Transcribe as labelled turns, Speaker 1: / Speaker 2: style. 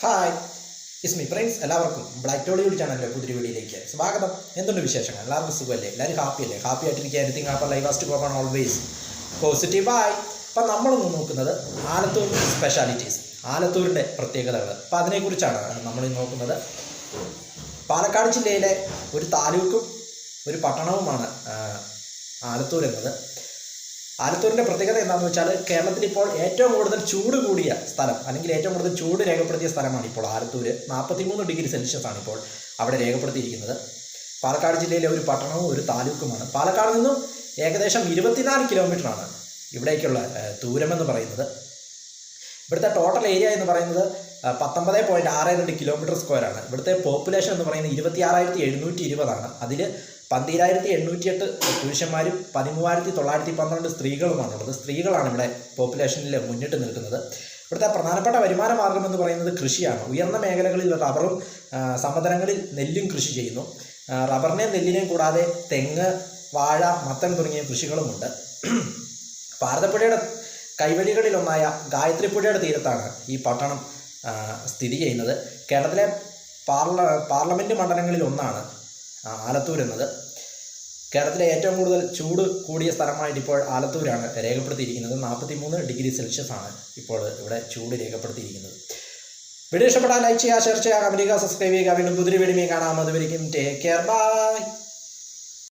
Speaker 1: Hi ഇസ്മി friends, എല്ലാവർക്കും black Tollywood ചാനലിലെ പുതിയ വീഡിയോയിലേക്ക് സ്വാഗതം. എന്തുണ്ട് വിശേഷങ്ങൾ? എല്ലാവർക്കും സുഖമല്ലേ? എല്ലാവരും ഹാപ്പിയല്ലേ? ഹാപ്പി ആയിട്ടിരിക്കുക. Anything happy life has to go on always പോസിറ്റീവായി. അപ്പം നമ്മളിന്ന് നോക്കുന്നത് ആലത്തൂർ സ്പെഷ്യാലിറ്റീസ്, ആലത്തൂരിൻ്റെ പ്രത്യേകതകൾ. അപ്പം അതിനെക്കുറിച്ചാണ് നമ്മൾ നോക്കുന്നത്. പാലക്കാട് ജില്ലയിലെ ഒരു താലൂക്കും ഒരു പട്ടണവുമാണ് ആലത്തൂർ എന്നത്. ആലത്തൂരിൻ്റെ പ്രത്യേകത എന്താണെന്ന് വെച്ചാൽ, കേരളത്തിൽ ഇപ്പോൾ ഏറ്റവും കൂടുതൽ ചൂട് കൂടിയ സ്ഥലം, അല്ലെങ്കിൽ ഏറ്റവും കൂടുതൽ ചൂട് രേഖപ്പെടുത്തിയ സ്ഥലമാണ് ഇപ്പോൾ ആലത്തൂർ. 43 ഡിഗ്രി സെൽഷ്യസ് ആണ് ഇപ്പോൾ അവിടെ രേഖപ്പെടുത്തിയിരിക്കുന്നത്. പാലക്കാട് ജില്ലയിലെ ഒരു പട്ടണവും ഒരു താലൂക്കുമാണ്. പാലക്കാട് നിന്നും ഏകദേശം 24 കിലോമീറ്ററാണ് ഇവിടേക്കുള്ള ദൂരമെന്ന് പറയുന്നത്. ഇവിടുത്തെ ടോട്ടൽ ഏരിയ എന്ന് പറയുന്നത് 19.62 കിലോമീറ്റർ സ്ക്വയറാണ്. ഇവിടുത്തെ പോപ്പുലേഷൻ എന്ന് പറയുന്നത് 26,720 അതിൽ 12,808 പുരുഷന്മാരും 13,912 സ്ത്രീകളുമാണുള്ളത്. സ്ത്രീകളാണ് ഇവിടെ പോപ്പുലേഷനിൽ മുന്നിട്ട് നിൽക്കുന്നത്. ഇവിടുത്തെ പ്രധാനപ്പെട്ട വരുമാന മാർഗം എന്ന് പറയുന്നത് കൃഷിയാണ്. ഉയർന്ന മേഖലകളിൽ റബ്ബറും സമതലങ്ങളിൽ നെല്ലും കൃഷി ചെയ്യുന്നു. റബ്ബറിനെയും നെല്ലിനെയും കൂടാതെ തെങ്ങ്, വാഴ, മത്തൻ തുടങ്ങിയ കൃഷികളുമുണ്ട്. ഭാരതപ്പുഴയുടെ കൈവഴികളിലൊന്നായ ഗായത്രിപ്പുഴയുടെ തീരത്താണ് ഈ പട്ടണം സ്ഥിതി ചെയ്യുന്നത്. കേരളത്തിലെ പാർലമെൻറ്റ് മണ്ഡലങ്ങളിൽ ഒന്നാണ് ആലത്തൂർ എന്നത്. കേരളത്തിലെ ഏറ്റവും കൂടുതൽ ചൂട് കൂടിയ സ്ഥലമായിട്ട് ഇപ്പോൾ ആലത്തൂരാണ് രേഖപ്പെടുത്തിയിരിക്കുന്നത്. 43 ഡിഗ്രി സെൽഷ്യസ് ആണ് ഇപ്പോൾ ഇവിടെ ചൂട് രേഖപ്പെടുത്തിയിരിക്കുന്നത്. വീഡിയോ ഇഷ്ടപ്പെട്ടാൽ ലൈക്ക് ചെയ്യുക, ഷെയർ ചെയ്യുക, കമന്റ് ചെയ്യുക, സബ്സ്ക്രൈബ് ചെയ്യുക. വീണ്ടും പുതിയ വീഡിയോ കാണാം. അതുവരെയും ടേക്ക് കെയർ, ബൈ.